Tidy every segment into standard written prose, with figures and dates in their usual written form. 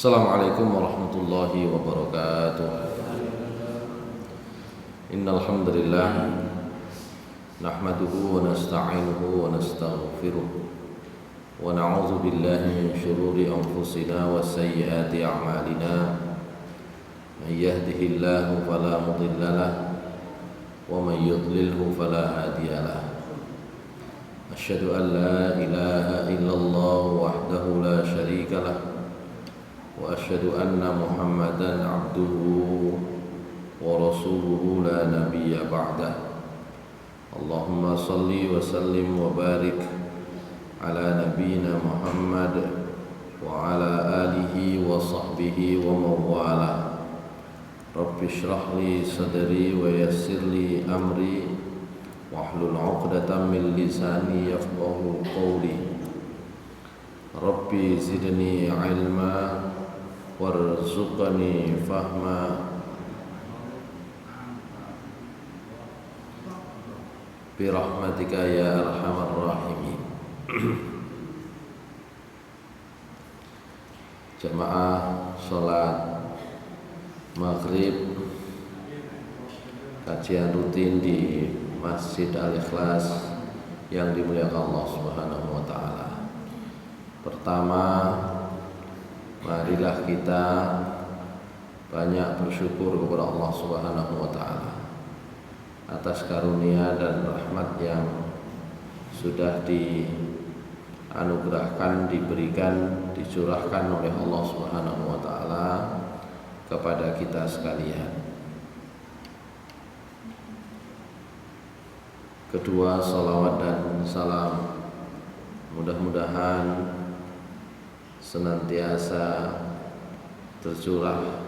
Assalamualaikum warahmatullahi wabarakatuh. Innal hamdalillah nahmaduhu wa nasta'inuhu wa nastaghfiruh wa na'udzu billahi min shururi anfusina wa sayyiati a'malina. May yahdihillahu fala mudilla lahu wa may yudlilhu fala hadiya lahu. Asyhadu an la ilaha illallah wahdahu la syarika lahu wa asyhadu anna Muhammadan abduhu wa rasuluhu la nabiyya ba'dah. Allahumma salli wa sallim wa barik ala nabiyyina Muhammad wa ala alihi wa sahbihi wa mawala. Rabbi shrah li sadri wa yassir li amri wahlul 'uqdatam min lisani yafqahu qawli. Rabbi zidni ilma warzuqni fahma birahmatika ya arhamar rahimin. Jamaah salat maghrib kajian rutin di Masjid Al-Ikhlas yang dimuliakan Allah Subhanahu wa taala. Pertama, marilah kita banyak bersyukur kepada Allah Subhanahu wa taala atas karunia dan rahmat yang sudah dianugerahkan, diberikan, dicurahkan oleh Allah Subhanahu wa taala kepada kita sekalian. Kedua, salawat dan salam mudah-mudahan senantiasa tercurah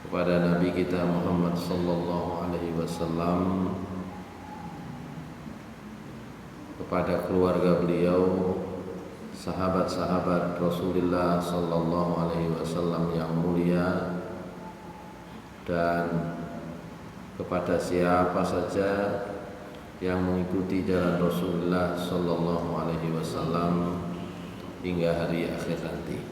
kepada Nabi kita Muhammad sallallahu alaihi wasallam, kepada keluarga beliau, sahabat-sahabat Rasulullah sallallahu alaihi wasallam yang mulia, dan kepada siapa saja yang mengikuti jalan Rasulullah sallallahu alaihi wasallam hingga hari akhir nanti.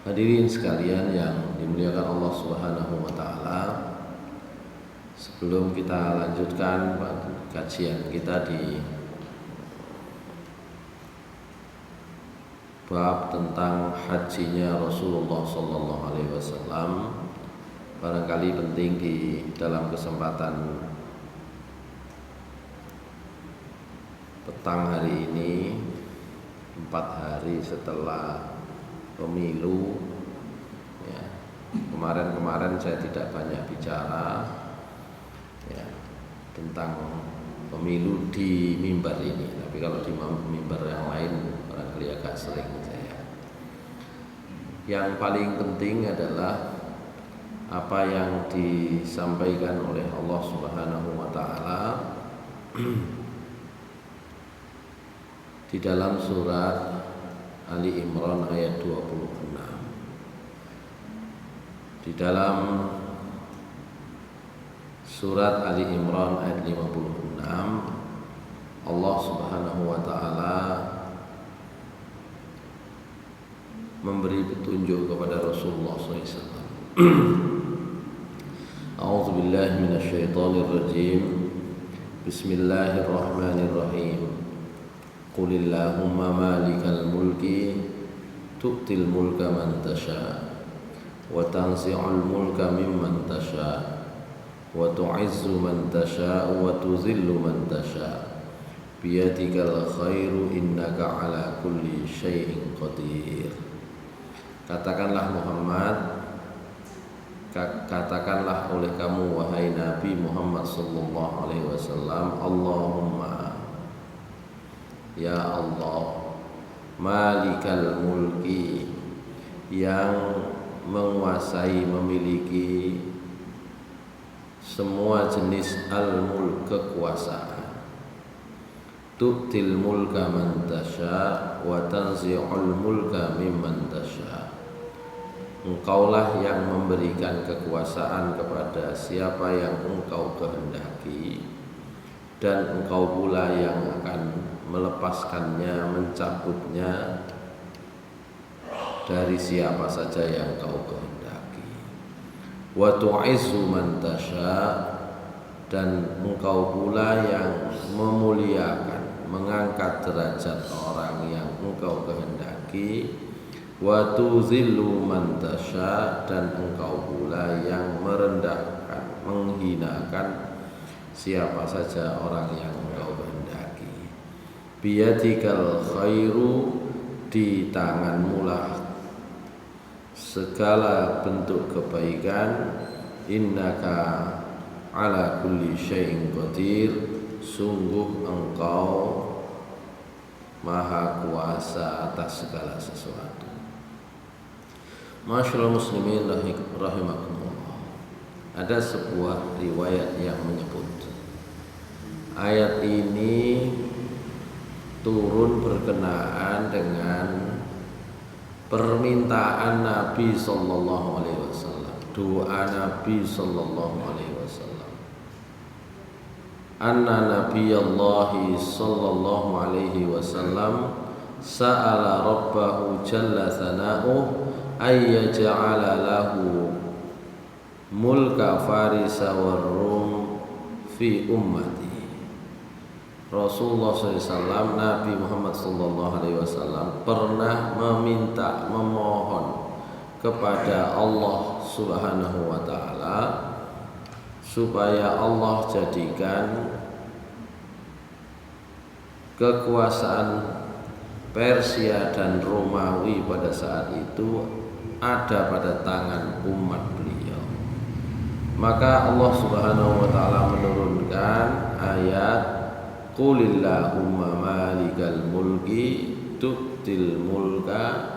Hadirin sekalian yang dimuliakan Allah Subhanahu wa taala, sebelum kita lanjutkan kajian kita di bab tentang hajinya Rasulullah sallallahu alaihi wasallam, barangkali penting di dalam kesempatan petang hari ini, 4 hari setelah pemilu ya, kemarin saya tidak banyak bicara ya, tentang pemilu di mimbar ini, tapi kalau di mimbar yang lain barangkali agak sering saya. Yang paling penting adalah apa yang disampaikan oleh Allah Subhanahu wa taala di dalam surat Ali Imran ayat 26. Di dalam surat Ali Imran ayat 56, Allah Subhanahu wa taala memberi petunjuk kepada Rasulullah SAW. A'udzu billahi minasyaitonir rajim. Bismillahirrahmanirrahim. Qulillahumma malikal mulki tu'til mulka man tasha wa tanzi'ul mulka mimman tasha wa tu'izzu man tasha wa tuzillu man tasha biyadikal khairu innaka ala kulli syai'in qadir. Katakanlah Muhammad, katakanlah oleh kamu wahai Nabi Muhammad sallallahu alaihi wasallam, Allahumma, ya Allah, malikal mulki, yang menguasai, memiliki semua jenis al-mulk, kekuasaan. Tu'til mulka man tasha wa tanzi'ul mulka mimman tasha. Engkaulah yang memberikan kekuasaan kepada siapa yang engkau kehendaki, dan engkau pula yang akan melepaskannya, mencabutnya dari siapa saja yang kau kehendaki. Wa tu'izzu man tasya, dan engkau pula yang memuliakan, mengangkat derajat orang yang engkau kehendaki. Wa tuzillu man tasya, dan engkau pula yang merendahkan, menghinakan siapa saja orang yang engkau kehendaki. Biyadikal khairu, di tanganmu lah segala bentuk kebaikan. Innaka ala kulli syai'in qadir, sungguh engkau maha kuasa atas segala sesuatu. Masyaallah muslimin rahimakumullah. Ada sebuah riwayat yang menyebut ayat ini turun berkenaan dengan permintaan Nabi sallallahu alaihi wasallam, doa Nabi sallallahu alaihi wasallam. Anna Nabiyallahi sallallahu alaihi wasallam sa'ala rabbahu jalla thana'uhu ayyaj'ala lahu mulka farisa war rum fi ummati. Rasulullah SAW, Nabi Muhammad SAW pernah memohon kepada Allah Subhanahu wa Ta'ala supaya Allah jadikan kekuasaan Persia dan Romawi pada saat itu ada pada tangan umat beliau. Maka Allah Subhanahu wa Ta'ala menurunkan ayat Qulillahumma malikal mulki tu'til mulka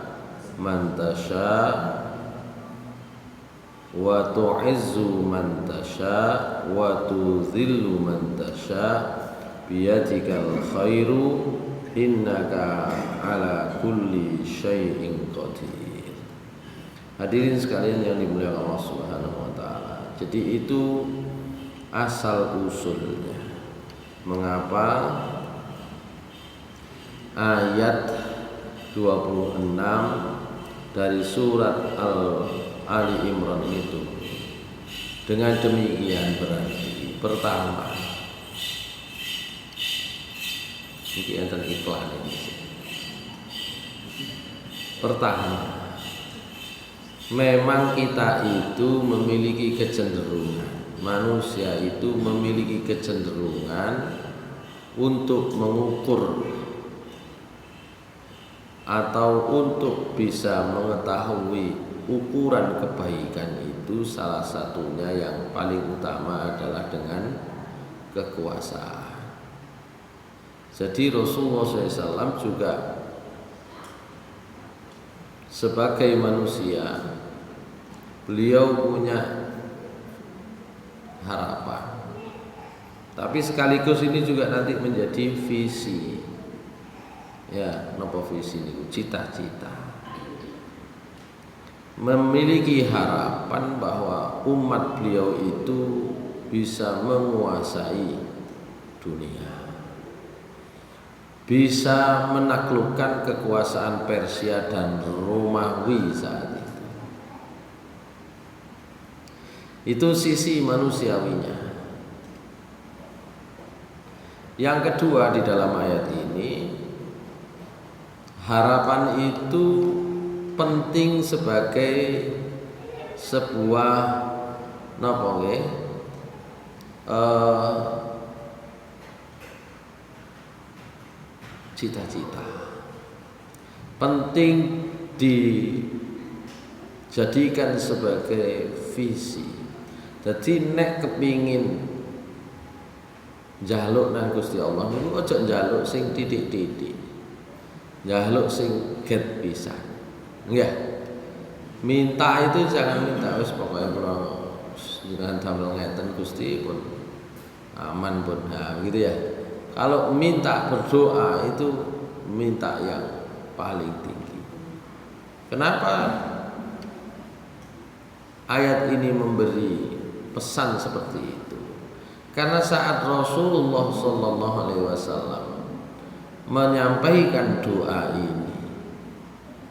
man tasha wa tu'izzu man tasha wa tuzillu man tasha biyadikal khairu innaka ala kulli syai'in qadir. Hadirin sekalian yang dimuliakan Allah Subhanahu wa Ta'ala. Jadi itu asal usulnya. Mengapa ayat 26 dari surat Ali Imran itu dengan demikian berarti pertama, ini enten iklan ini. Pertama, memang kita itu memiliki kecenderungan, manusia itu memiliki kecenderungan untuk mengukur atau untuk bisa mengetahui ukuran kebaikan itu, salah satunya yang paling utama adalah dengan kekuasaan. Jadi Rasulullah SAW juga sebagai manusia, beliau punya harapan, tapi sekaligus ini juga nanti menjadi visi. Ya, napa visi ini? Cita-cita. Memiliki harapan bahwa umat beliau itu bisa menguasai dunia, bisa menaklukkan kekuasaan Persia dan Romawi saat itu. Itu sisi manusiawinya. Yang kedua, di dalam ayat ini, harapan itu penting sebagai sebuah cita-cita. Penting dijadikan sebagai visi. Jadi nek kepingin njaluk nang Gusti Allah niku aja njaluk sing titik-titik. Njaluk sing get pisan. Nggih. Minta itu jangan minta wis pokoke kula jenengan damel ngeten Gusti pun aman pun. Nah, gitu ya. Kalau minta berdoa itu minta yang paling tinggi. Kenapa ayat ini memberi pesan seperti itu? Karena saat Rasulullah sallallahu alaihi wasallam menyampaikan doa ini,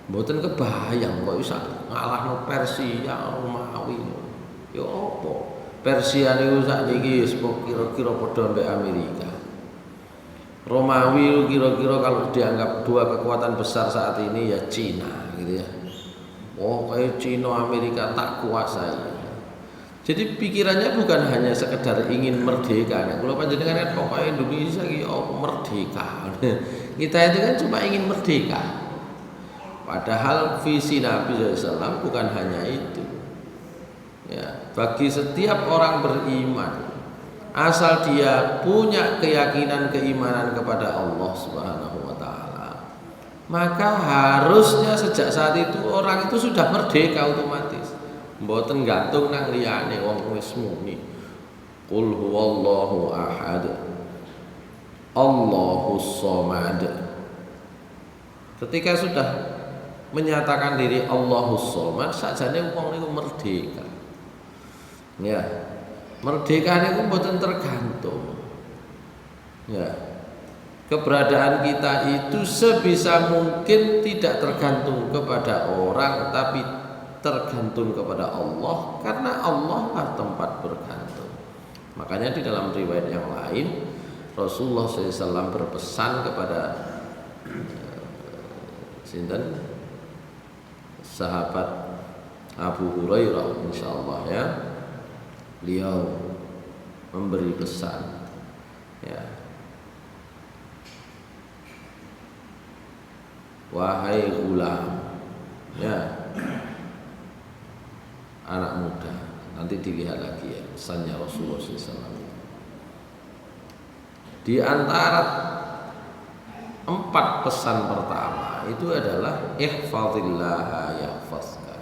mboten kebayang kok bisa ngalahno Persia Romawi. Ya apa? Persia niku sakniki wis kira-kira padha mbek Amerika. Romawi kira-kira kalau dianggap dua kekuatan besar saat ini ya Cina gitu ya. Oh, kayak Cina Amerika tak kuasai. Jadi pikirannya bukan hanya sekedar ingin merdeka. Nah, kalau panjenengan kan pokoknya Indonesia iki merdeka. Kita itu kan cuma ingin merdeka. Padahal visi Nabi SAW bukan hanya itu. Ya, bagi setiap orang beriman, asal dia punya keyakinan keimanan kepada Allah Subhanahu wa taala, maka harusnya sejak saat itu orang itu sudah merdeka otomatis. Mboten gantung nang liyane wong wis muni. Qul huwallahu ahad. Allahus samad. Ketika sudah menyatakan diri Allahus samad, sakjane wong niku merdeka. Ya. Merdeka niku mboten tergantung. Ya. Keberadaan kita itu sebisa mungkin tidak tergantung kepada orang, tapi tergantung kepada Allah, karena Allah lah tempat bergantung. Makanya di dalam riwayat yang lain Rasulullah SAW berpesan kepada sinten sahabat Abu Hurairah, insyaallah ya, beliau memberi pesan ya, wahai gulam ya, anak muda, nanti dilihat lagi ya pesannya Rasulullah SAW. Di antara 4 pesan pertama itu adalah ihfazillaha yahfazka.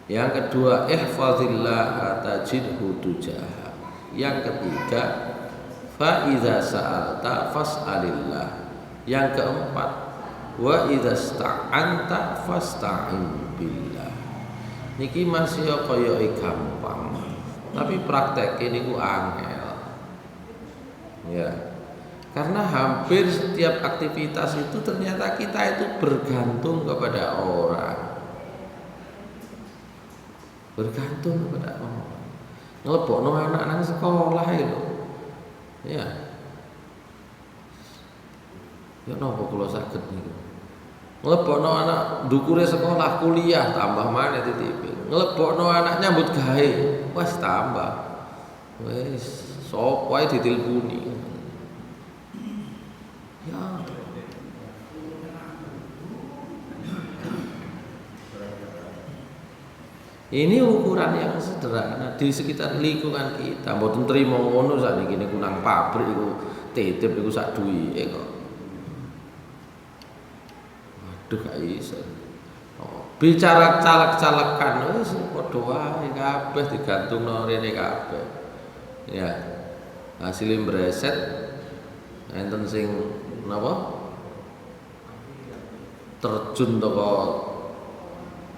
Yang kedua ihfazillaha tajidhu tujaha. Yang ketiga fa iza sa'alta fas'alillah. Yang keempat wa idza sta'anta fasta'in billah. Niki masih kaya gampang, tapi praktek ini ku angel. Ya. Karena hampir setiap aktivitas itu ternyata kita itu bergantung kepada orang. Bergantung kepada orang. Ngelebokno anak nang sekolah itu. Ya. Ya napa kula saged niku. Ngelebokno anak ndukure sekolah kuliah tambah maneh titipe. Ngelebokno anak nyambut gawe wis tambah. Wis sapa ae ditelponi. Ya. Ini ukuran yang sederhana di sekitar lingkungan kita. Mboten trimo ngono sakniki niku nang pabrik iku titip iku sak duwike kok. Waduh gak iso. Bicara caleg-calekan wis padha wae kabeh digantungno rene kabeh. Ya. Hasilnya breset enten sing napa? Terjun teko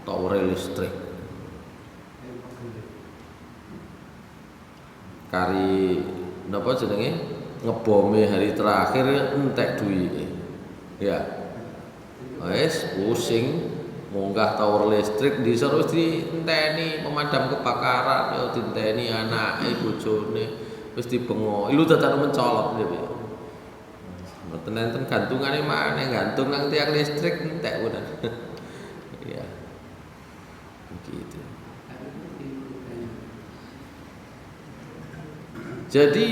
tower listrik. Kari napa jenenge? Ngebome hari terakhir entek duwike. Ya. Wis pusing munggah tower listrik disuruh dienteni pemadam kebakaran, ya dienteni anake bojone wis dibengo. Ilu dadak mencolot piye. Mboten enten gantungane maneh, gantung nang tiang listrik entek udah. Iya. Begitu. Jadi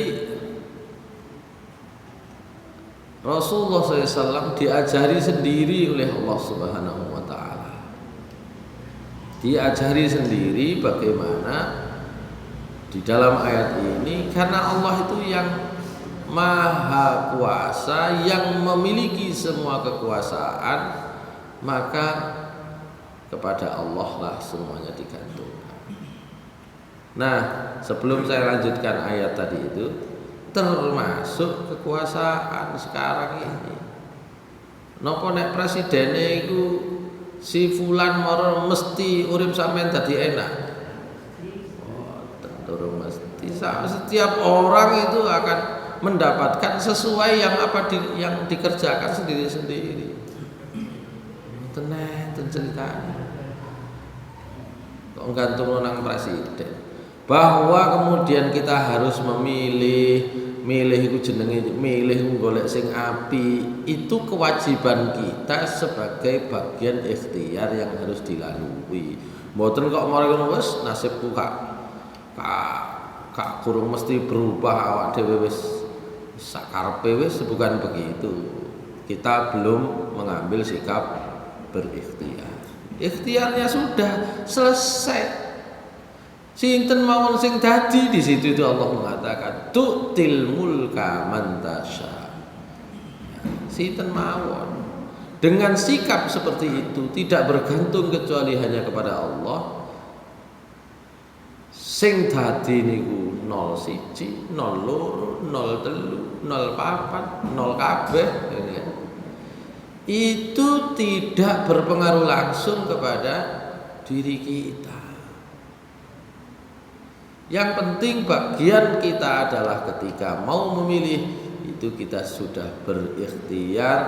Rasulullah SAW diajari sendiri oleh Allah Subhanahu wa taala. Diajari sendiri bagaimana di dalam ayat ini, karena Allah itu yang Maha Kuasa, yang memiliki semua kekuasaan, maka kepada Allah lah semuanya digantungkan. Nah, sebelum saya lanjutkan ayat tadi itu, termasuk kekuasaan sekarang ini. Napa nek presidene iku si fulan moro mesti urip sampean dadi enak? Oh, tentu mesti. Setiap orang itu akan mendapatkan sesuai yang yang dikerjakan sendiri-sendiri. Tenang ceritanya. Kok gantung nang presiden. Bahwa kemudian kita harus milih iku jenenge milih golek sing apik, itu kewajiban kita sebagai bagian ikhtiar yang harus dilalui. Mboten kok mari ngono wis nasibku kak kurang mesti berubah awak dhewe wis sakarepe wis, bukan begitu. Kita belum mengambil sikap berikhtiar. Ikhtiarnya sudah selesai. Sinten mawon sing dadi di situ itu Allah mengatakan tu'til mulka man tasya. Sinten mawon dengan sikap seperti itu tidak bergantung kecuali hanya kepada Allah. Sing dadi niku 01, 02, 03, 04, 0 kabeh ya. Itu tidak berpengaruh langsung kepada diri kita. Yang penting bagian kita adalah ketika mau memilih itu kita sudah berikhtiar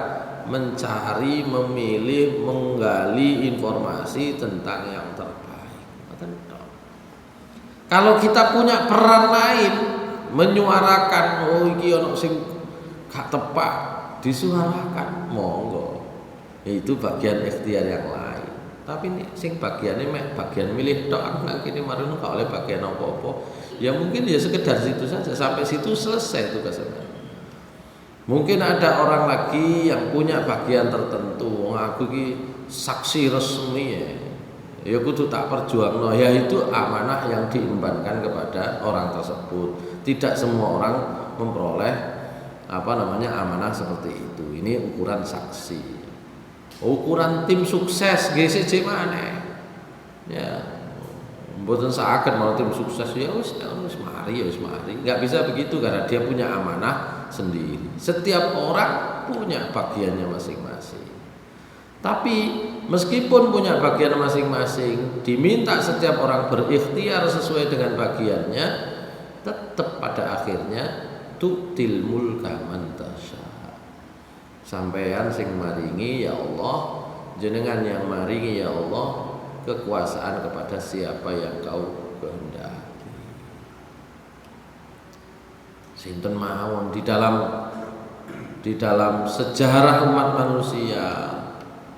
mencari, memilih, menggali informasi tentang yang terbaik. Kalau kita punya peran lain menyuarakan iki ono sing gak tepat, disuarakan, monggo. Itu bagian ikhtiar yang lain. Tapi ini sing bagiannya bagian milih tok, aku nggak kini marino gak oleh bagian apa-apa. Ya mungkin ya sekedar situ saja, sampai situ selesai tugasnya. Mungkin ada orang lagi yang punya bagian tertentu, aku ki saksi resmi ya kudu tak perjuangno, ya itu amanah yang diembankan kepada orang tersebut. Tidak semua orang memperoleh amanah seperti itu. Ini ukuran saksi. Ukuran tim sukses GCC mana? Ya, mboten sakit mau tim sukses ya wis mari. Enggak bisa begitu karena dia punya amanah sendiri. Setiap orang punya bagiannya masing-masing. Tapi meskipun punya bagian masing-masing, diminta setiap orang berikhtiar sesuai dengan bagiannya, tetap pada akhirnya tu'til mulka man tasya. Sampeyan sing maringi ya Allah, jenengan yang maringi ya Allah kekuasaan kepada siapa yang kau kehendaki. Sinten mawon di dalam sejarah umat manusia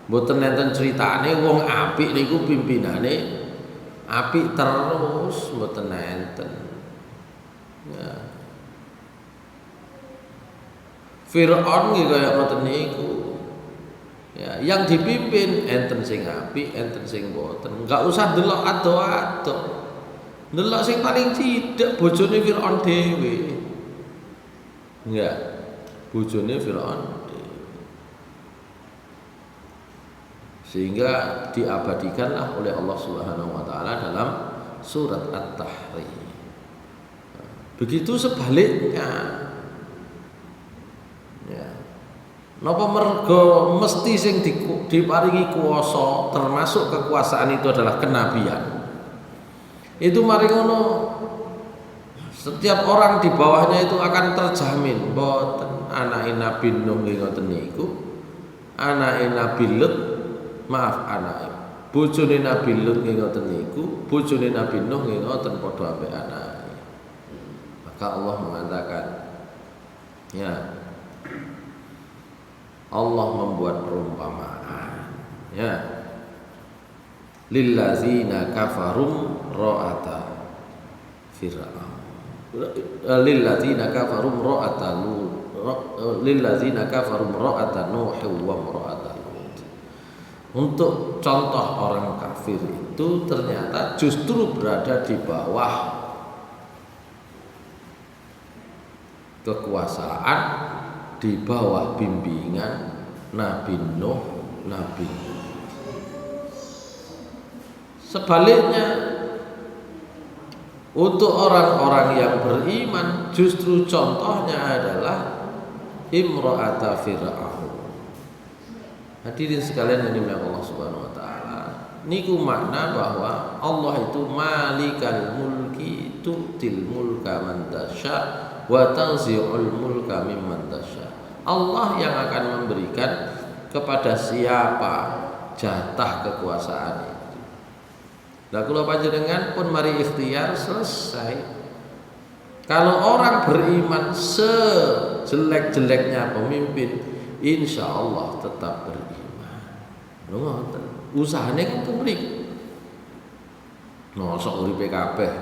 mboten nenten critane wong apik niku pimpinane apik terus, mboten nenten. Ya. Fir'aun nggih kaya ngoten niku. Ya, yang dipimpin enten sing apik, enten sing boten. Enggak usah ndelok ado-ado. Ndelok sing paling cidak bojone Fir'aun dhewe. Enggak. Bojone Fir'aun dhewe. Sehingga diabadikanlah oleh Allah Subhanahu wa taala dalam surat At-Tahrim. Begitu sebaliknya. Ya. Napa mergo mesti sing diparingi kuwasa termasuk kekuasaan itu adalah kenabian. Itu mari ngono setiap orang di bawahnya itu akan terjamin boten anake Nabi Nuh nggih ngoten niku, anake Nabi Lut, maaf anake bojone Nabi Lut nggih ngoten niku, bojone Nabi Nuh nggih ngoten padha ambek anake. Maka Allah mengatakan ya Allah membuat perumpamaan ya lillazina kafarum ra'ata fir'aun lillazina kafarum ra'ata lillazina kafarum ra'ata nuh wa ra'ata lut. Untuk contoh orang kafir itu ternyata justru berada di bawah kekuasaan, di bawah bimbingan Nabi Nuh, Nabi Lut. Sebaliknya untuk orang-orang yang beriman justru contohnya adalah imra'ata Fir'aun. Hadirin sekalian yang dimuliakan Allah Subhanahu wa taala, niku makna bahwa Allah itu malikal mulki tu'til mulka man tasya wa tanzi'ul mulka mimman tasya. Allah yang akan memberikan kepada siapa jatah kekuasaan itu. Lah kula panjenengan pun mari ikhtiar selesai. Kalau orang beriman sejelek-jeleknya pemimpin, insya Allah tetap beriman. Ngoten. Usahane kan kemriki. Nosok uripe kabeh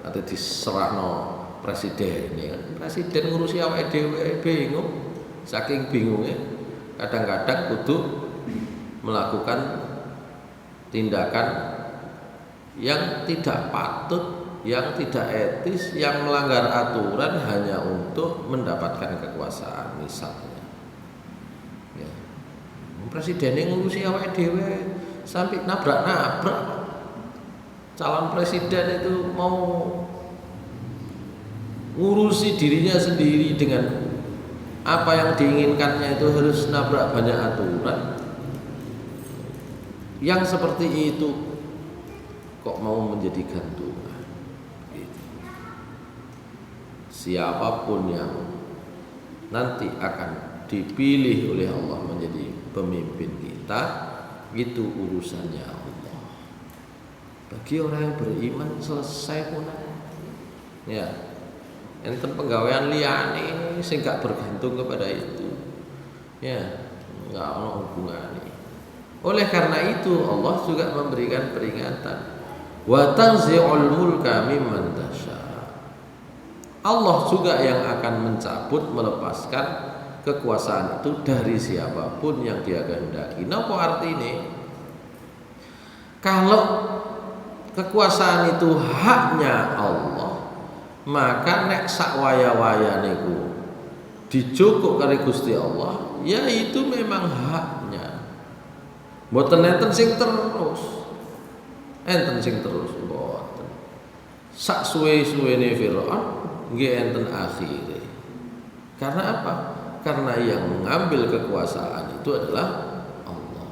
ate diserahno presiden ya. Presiden ngurusi awake dhewe bingung. Saking bingungnya kadang-kadang kudu melakukan tindakan yang tidak patut, yang tidak etis, yang melanggar aturan hanya untuk mendapatkan kekuasaan misalnya. Ya. Presiden yang ngurusi awake dhewe sampai nabrak-nabrak. Calon presiden itu mau ngurusi dirinya sendiri dengan apa yang diinginkannya itu harus nabrak banyak aturan. Yang seperti itu kok mau menjadi gantungan gitu. Siapapun yang nanti akan dipilih oleh Allah menjadi pemimpin kita, itu urusannya Allah. Bagi orang yang beriman selesai pun ya. Enten pegawaian liyane sing gak bergantung kepada itu. Ya, enggak ono hubungannya. Oleh karena itu Allah juga memberikan peringatan. Wa tanzi'ul mulka mimman tasya. Allah juga yang akan mencabut, melepaskan kekuasaan itu dari siapapun yang dia kehendaki. Napa artine? Kalau kekuasaan itu haknya Allah, maka nek sak waya-waya niku dijukuk karo Gusti Allah, ya itu memang haknya. Mboten enten sing terus. Enten sing terus mboten. Sak suwe-suwene Firaun nggih enten akhire. Karena apa? Karena yang mengambil kekuasaan itu adalah Allah.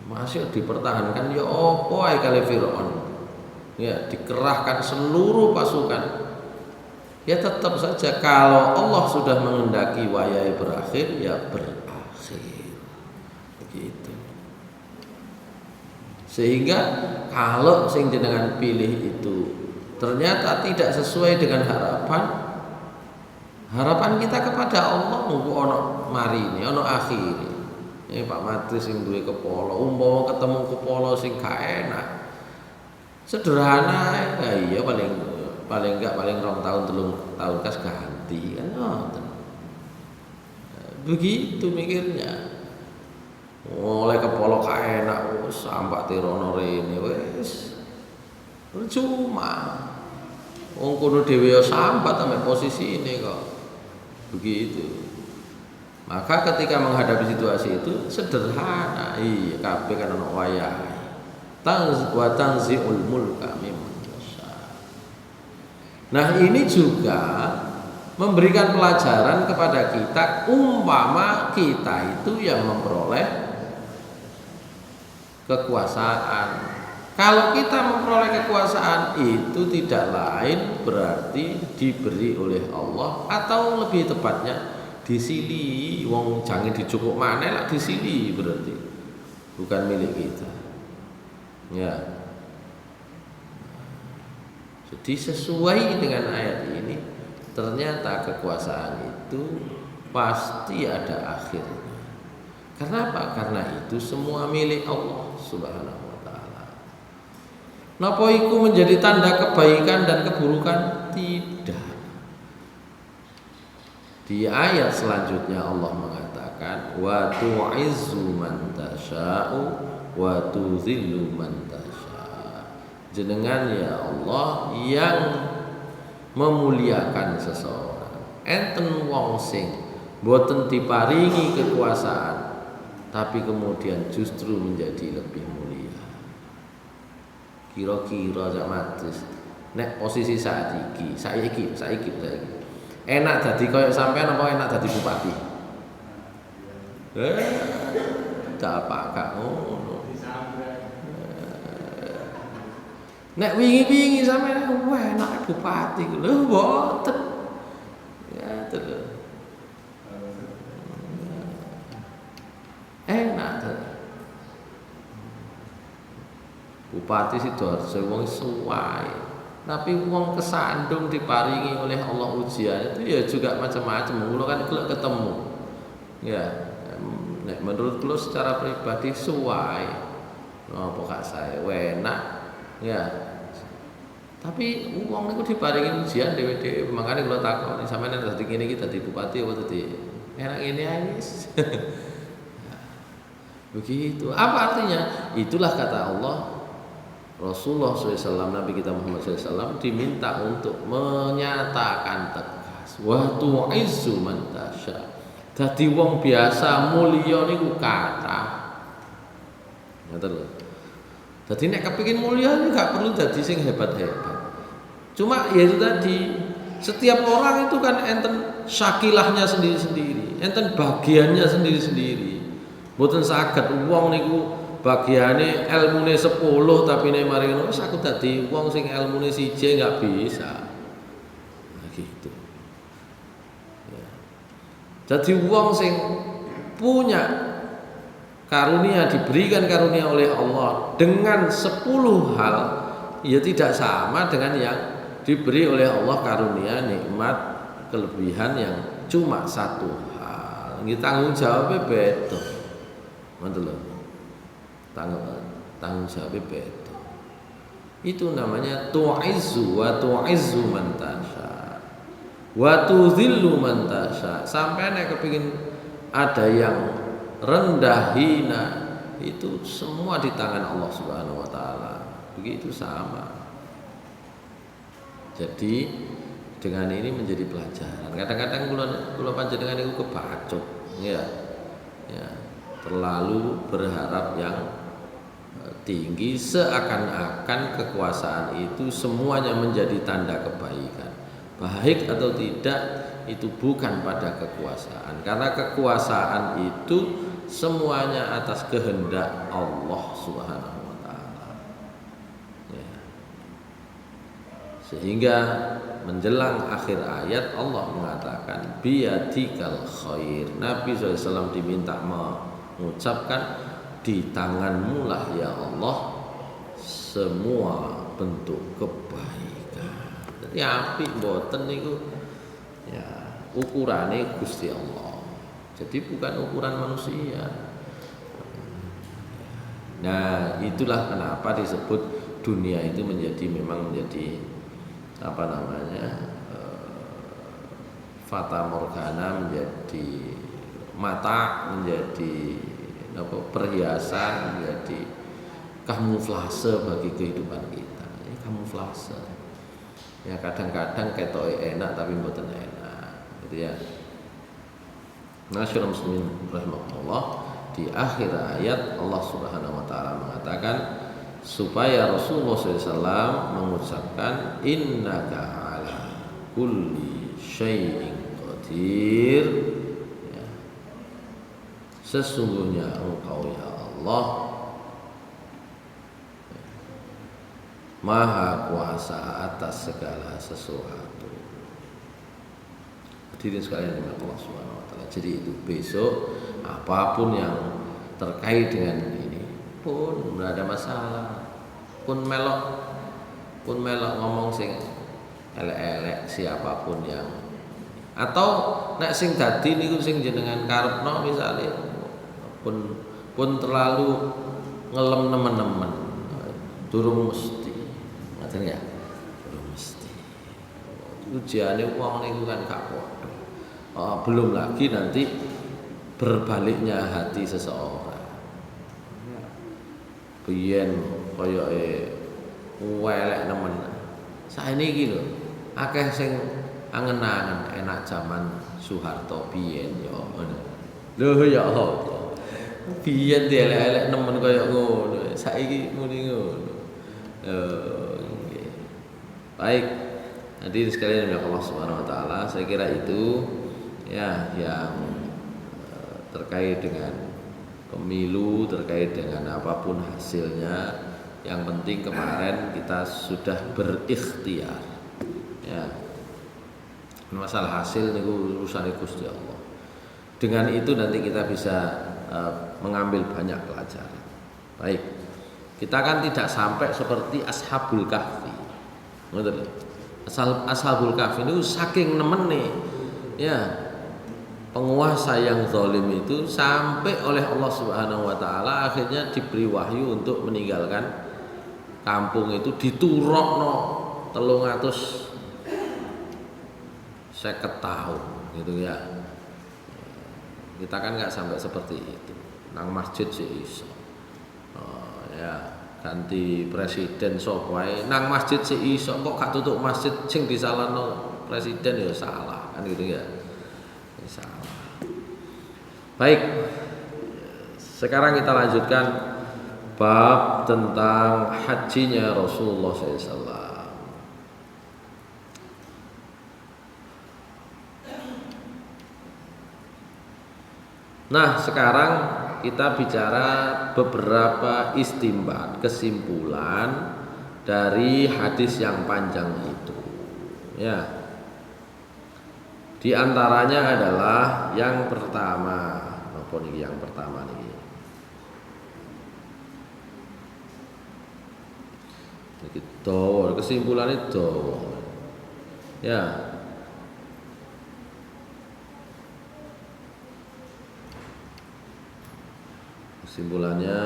Masih dipertahankan ya apa ae kali Firaun. Ya, dikerahkan seluruh pasukan. Ya tetap saja kalau Allah sudah menghendaki wayai berakhir, ya berakhir. Begitu. Sehingga kalau sing jenengan pilih itu ternyata tidak sesuai dengan harapan kita kepada Allah, mugo ono marini, ono akhiri. Ini Pak Matris sing duwe kepala, umpama ketemu kepala sing gak enak. Sederhana ya iya paling 2 tahun 3 tahun kas ganti kan begitu mikirnya. Oleh kepala ka enak wis sampak tirono rene wis percuma. Wong kono dhewe ya sambat sampe posisi ini kok. Begitu. Maka ketika menghadapi situasi itu sederhana, iya kabeh kan ono wayahe. Tanzi'ul mulka mimman tasya. Nah, ini juga memberikan pelajaran kepada kita umpama kita itu yang memperoleh kekuasaan. Kalau kita memperoleh kekuasaan itu tidak lain berarti diberi oleh Allah atau lebih tepatnya disili. Wong jangan dicukuk maneh lah disili berarti bukan milik kita. Ya. Jadi sesuai dengan ayat ini ternyata kekuasaan itu pasti ada akhirnya. Karena apa? Karena itu semua milik Allah Subhanahu wa taala. Napa iku menjadi tanda kebaikan dan keburukan? Tidak. Di ayat selanjutnya Allah mengatakan wa tu'izzu man tasya'u wa tuzillu man tasya. Jenengan ya Allah yang memuliakan seseorang. Enten wong sing boten diparingi kekuasaan tapi kemudian justru menjadi lebih mulia. Kira-kira Cak Matris nek posisi saiki enak dadi koyo sampean apa enak dadi bupati? Tak apa kak ngono. Nek wingi-wingi sampeyan wah enak bupati lho mboten. Ya terus. Enak terus. Bupati Sidoarjo wong suwae. Tapi wong kesandung diparingi oleh Allah ujian itu ya juga macam-macam. Mula kan kalau ketemu. Ya, nek menurut kula secara pribadi suwae. Napa gak saya enak. Ya. Tapi wong niku diparingi ujian dhewe-dhewe. Makane kula takoni sampeyan dadi ngene iki dadi bupati apa dadi enak ngene ae wis. Begitu. Apa artinya? Itulah kata Allah. Rasulullah SAW, Nabi kita Muhammad SAW diminta untuk menyatakan tegas wa tu'izzu man tasya. Dadi wong biasa mulya niku kathah. Ngoten lho. Dadi nek kepengin mulya niku gak perlu dadi sing hebat-hebat. Cuma ya itu tadi, setiap orang itu kan enten syakilahnya sendiri-sendiri, enten bagiannya sendiri-sendiri. Mboten saged wong niku bagiane ilmune 10 tapi nek mari ngono wis aku dadi wong sing ilmune 1 enggak bisa. Nah gitu. Ya. Jadi wong sing punya karunia, diberikan karunia oleh Allah dengan 10 hal ya tidak sama dengan yang diberi oleh Allah karunia nikmat kelebihan yang cuma 1 hal. Nggih tanggung jawabnya beda. Ngoten lho. Tanggung jawabnya beda. Itu namanya tu'izzu wa tu'izzu man tasya wa tudhillu man tasya. Sampai nek kepengin ada yang rendah hina itu semua di tangan Allah Subhanahu wa taala. Begitu sama. Jadi dengan ini menjadi pelajaran. Kadang-kadang kula panjenengan niku kebacut, ya. Ya, terlalu berharap yang tinggi seakan-akan kekuasaan itu semuanya menjadi tanda kebaikan. Baik atau tidak itu bukan pada kekuasaan, karena kekuasaan itu semuanya atas kehendak Allah Subhanahu wa taala. Ya. Sehingga menjelang akhir ayat Allah mengatakan biyadikal khair. Nabi SAW diminta mengucapkan di tanganmu lah ya Allah semua bentuk kebaikan. Jadi apik mboten niku ya ukurane Gusti Allah. Jadi bukan ukuran manusia. Nah, itulah kenapa disebut dunia itu memang menjadi apa namanya? Fata morgana, menjadi mata, menjadi perhiasan, menjadi kamuflase bagi kehidupan kita. Ini kamuflase. Ya kadang-kadang ketoke enak tapi mboten enak, gitu ya. Nasyurul muslimin rahimahullah, di akhir ayat Allah Subhanahu wa taala mengatakan supaya Rasulullah SAW mengucapkan innaka ala kulli syai'in qadir. Sesungguhnya engkau ya Allah Maha kuasa atas segala sesuatu. Hadirin sekalian dengan Allah Subhanahu wa taala. Jadi itu besok apapun yang terkait dengan ini pun tidak ada masalah. Pun melok ngomong sing elek-elek siapapun yang atau nek sing dadi niku sing jenengan karepno misale pun terlalu ngelem nemen-nemen durung mesti ngoten ya durung mesti ujiane wong niku kan gak padha belum lagi nanti berbaliknya hati seseorang biyen koyoke welek nemen saiki lho akeh sing angen-angen enak zaman Soeharto biyen ya ngono lho ya Allah biyen elek-elek nemen kaya ngono saiki muni ngono nggih baik hadirin sekalian yang Allah Subhanahu wa taala saya kira itu ya yang terkait dengan pemilu terkait dengan apapun hasilnya Yang penting kemarin kita sudah berikhtiar. Ya. Masalah hasil niku urusan Gusti Allah. Dengan itu nanti kita bisa mengambil banyak pelajaran. Baik. Kita kan tidak sampai seperti Ashabul Kahfi. Ngoten lho. Ashabul Kahfi itu saking nemene ya penguasa yang zalim itu sampai oleh Allah Subhanahu wa taala akhirnya diberi wahyu untuk meninggalkan kampung itu diturokno 350 tahun gitu ya. Kita kan nggak sampai seperti itu. Nang masjid sih iso. Ya ganti presiden sok wae nang masjid sih iso kok gak tutup masjid sing disalahno presiden ya salah kan gitu ya. Salah. Baik. Sekarang kita lanjutkan bab tentang hajinya Rasulullah SAW. Nah, sekarang kita bicara beberapa istimbat, kesimpulan dari hadis yang panjang itu. Ya. Di antaranya adalah yang pertama. Apa nih yang pertama nih? Itu kesimpulannya itu. Ya. Kesimpulannya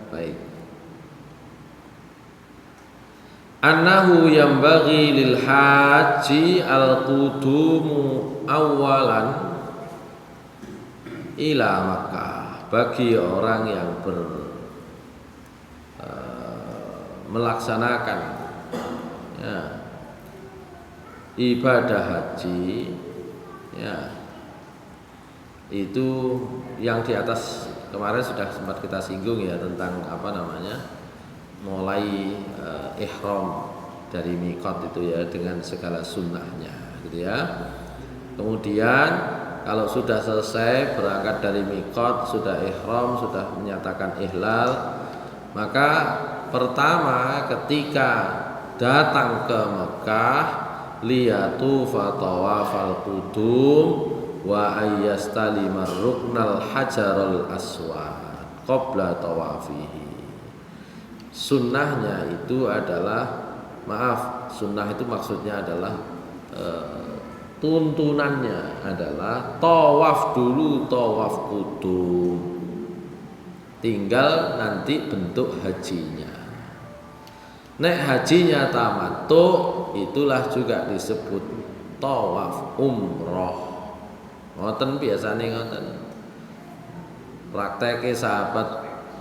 baik. Annahu yambaghi lil haji al-qudumu awalan ila Makkah. Bagi orang yang melaksanakan ya, ibadah haji ya, itu yang di atas kemarin sudah sempat kita singgung ya tentang apa namanya mulai ihram dari mikot itu ya dengan segala sunnahnya gitu ya. Kemudian kalau sudah selesai berangkat dari mikot, sudah ihram, sudah menyatakan ihlal, maka pertama ketika datang ke Mekah liyatufa tawafal qudum wa ayyastalimar ruknal hajarul aswad qabla tawafihi. Sunnahnya itu adalah sunnah itu maksudnya adalah tuntunannya adalah tawaf dulu, tawaf qudum, tinggal nanti bentuk hajinya. Nek hajinya tamattu itulah juga disebut tawaf umroh. Ngoten biasane ngoten. Prakteknya sahabat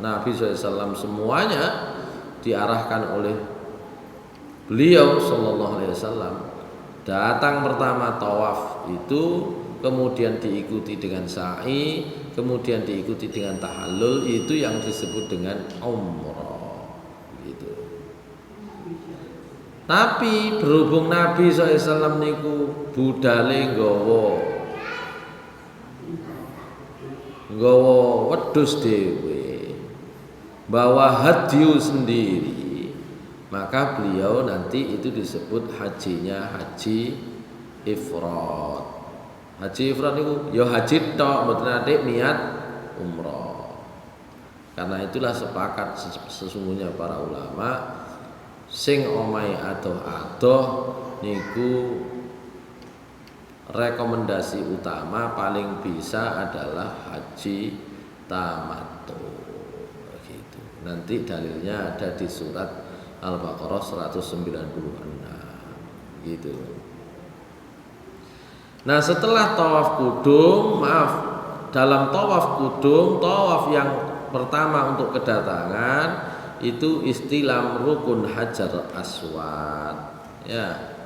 Nabi SAW semuanya diarahkan oleh beliau Sallallahu Alaihi Wasallam. Datang pertama tawaf itu, kemudian diikuti dengan sa'i, kemudian diikuti dengan tahallul, itu yang disebut dengan umroh. Gitu. Tapi berhubung Nabi SAW niku budale nggawa wedhus dhewe, bawa hadyu sendiri, maka beliau nanti itu disebut hajinya haji ifrad. Haji ifrad itu ya haji tok, mboten nate niat umroh. Karena itulah sepakat sesungguhnya para ulama sing omahe adoh-adoh niku rekomendasi utama paling bisa adalah haji tamattu. Gitu. Nanti dalilnya ada di surat Al-Baqarah 196. Gitu. Nah, setelah tawaf qudum, dalam tawaf qudum, tawaf yang pertama untuk kedatangan itu istilam rukun hajar aswad. Ya.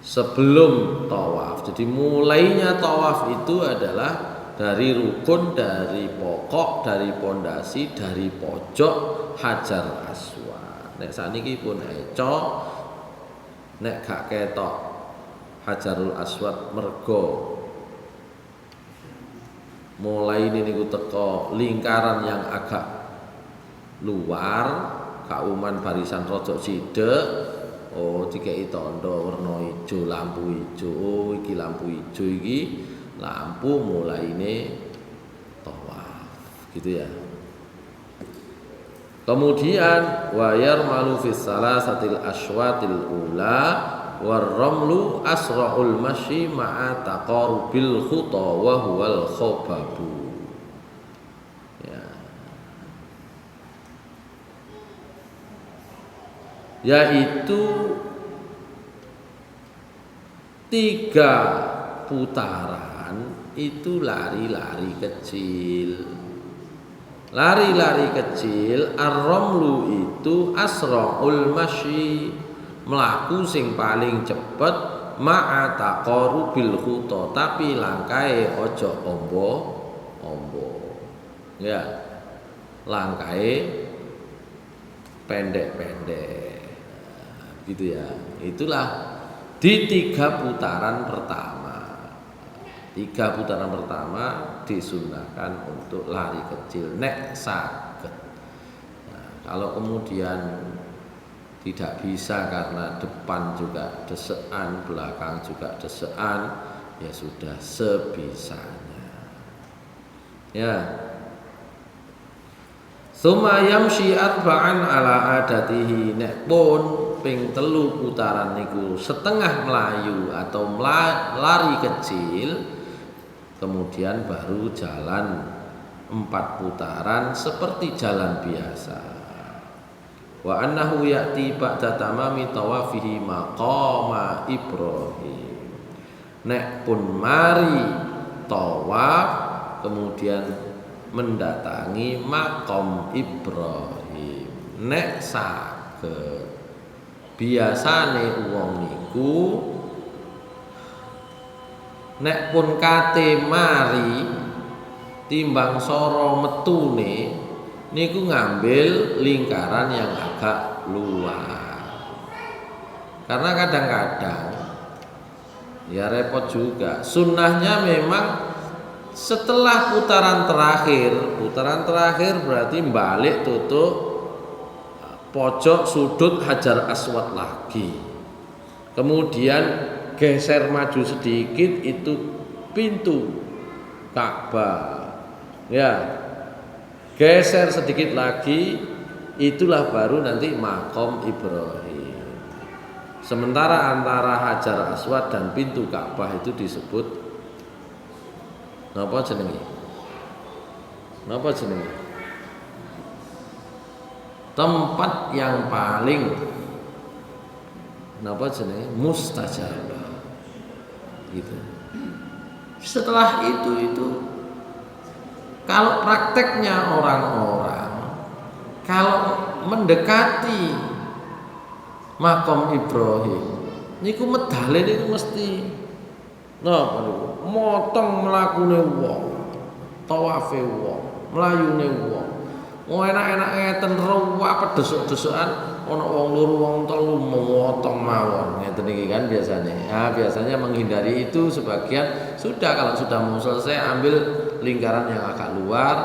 Sebelum tawaf. Jadi mulainya tawaf itu adalah dari rukun, dari pokok, dari pondasi, dari pojok hajar aswad. Nek saniki pun eco, nek gak ketok hajarul aswad mergo mulai ini niku teko lingkaran yang agak luar kauman barisan rojok sidek, oh dikei tondo warna ijo, lampu ijo, oh iki lampu ijo iki lampu mulaine tawaf gitu ya. Kemudian wayar malu fis salasatil aswatil ula warramlu asra'ul masyi ma'a taqarubil khuta wa huwal khobabu. Ya. Yaitu 3 putaran itu lari-lari kecil. Lari-lari kecil ar-ramlu itu asra'ul masyi, mlaku sing paling cepet ma'a taqarubil khuta, tapi langkahe aja ombo-ombo. Ya. Langkahe pendek-pendek. Gitu ya. Itulah di 3 putaran pertama. 3 putaran pertama disunahkan untuk lari kecil nek saged. Nah, kalau kemudian tidak bisa karena depan juga desekan, belakang juga desekan, ya sudah sebisanya. Ya. Suma yamshi arba'an ala adatihi, nek pun ping 3 putaran niku setengah melayu atau lari kecil, kemudian baru jalan 4 putaran seperti jalan biasa. Wa annahu ya'ti ba'da tamami tawafihi maqama Ibrahim. Nek pun mari tawaf kemudian mendatangi makom Ibrahim. Nek saged biasane wong niku nek pun kate mari timbang soro metune niku ngambil lingkaran yang agak luar. Karena kadang-kadang ya repot juga. Sunnahnya memang setelah putaran terakhir berarti balik tutup pojok sudut Hajar Aswad lagi. Kemudian geser maju sedikit itu pintu Ka'bah. Ya. Geser sedikit lagi itulah baru nanti makom Ibrahim. Sementara antara Hajar Aswad dan pintu Ka'bah itu disebut napa jenenge? Napa jenenge? Tempat yang paling napa jenenge? Mustajab. Gitu. Setelah itu kalau prakteknya orang-orang kalau mendekati makom Ibrahim niku medale niku mesti napa niku motong mlakune wong, tawafe wong, mlayune wong. Mau enak-enak ngeten ruwah pedesuk-desukan ana wong loro wong telu memotong mawon ngeten iki kan biasanya. Nah, biasanya menghindari itu sebagian sudah kalau sudah mau selesai ambil lingkaran yang agak luar,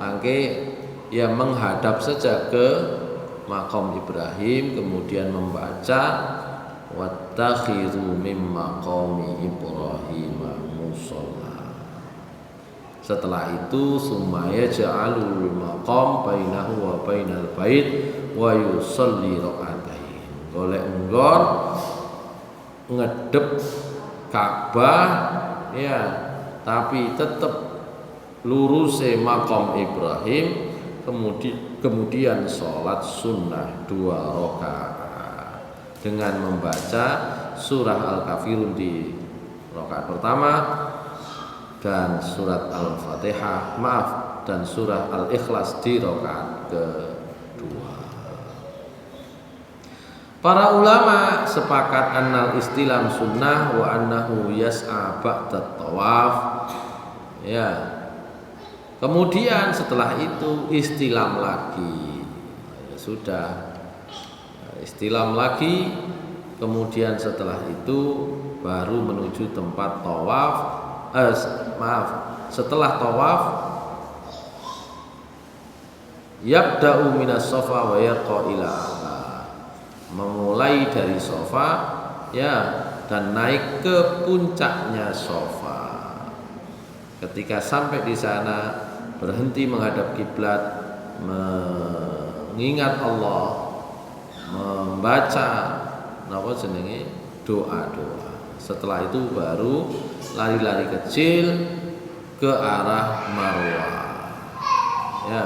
mangke ya menghadap saja ke makom Ibrahim kemudian membaca wattakhidhu mim maqami Ibrahim musalla. Setelah itu sumaya ja'alul maqam bainahu wa bainal bait wa yusalli raka'atain. Golek nggon ngedep Ka'bah ya, tapi tetap luruse makom Ibrahim, kemudian sholat sunnah 2 rakaat dengan membaca surah Al-Kafirun di rakaat pertama dan surat Al-Fatihah, dan surah Al-Ikhlas di rakaat kedua. Para ulama sepakat annal istilam sunnah wa annahu yas'a ba'da tawaf. Ya. Kemudian setelah itu istilam lagi. Ya, sudah. Istilam lagi. Kemudian setelah itu baru menuju tempat tawaf. Setelah tawaf Yabda'u minas sofa wa yarqa ila a'la. Memulai dari sofa ya dan naik ke puncaknya sofa. Ketika sampai di sana berhenti menghadap kiblat, mengingat Allah, membaca napa jenenge doa-doa. Setelah itu baru lari-lari kecil ke arah Marwah. Ya.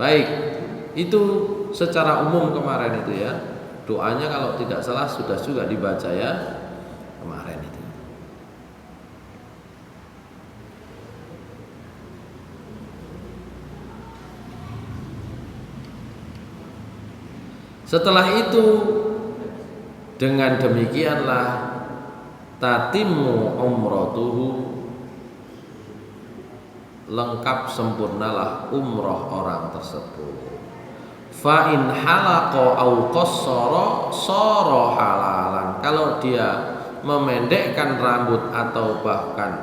Baik, itu secara umum kemarin itu ya. Doanya kalau tidak salah sudah juga dibaca ya kemarin itu. Setelah itu dengan demikianlah tatimmu umratuhu, lengkap sempurnalah umroh orang tersebut. Fa in halaqa au qassara sara halalan. Kalau dia memendekkan rambut atau bahkan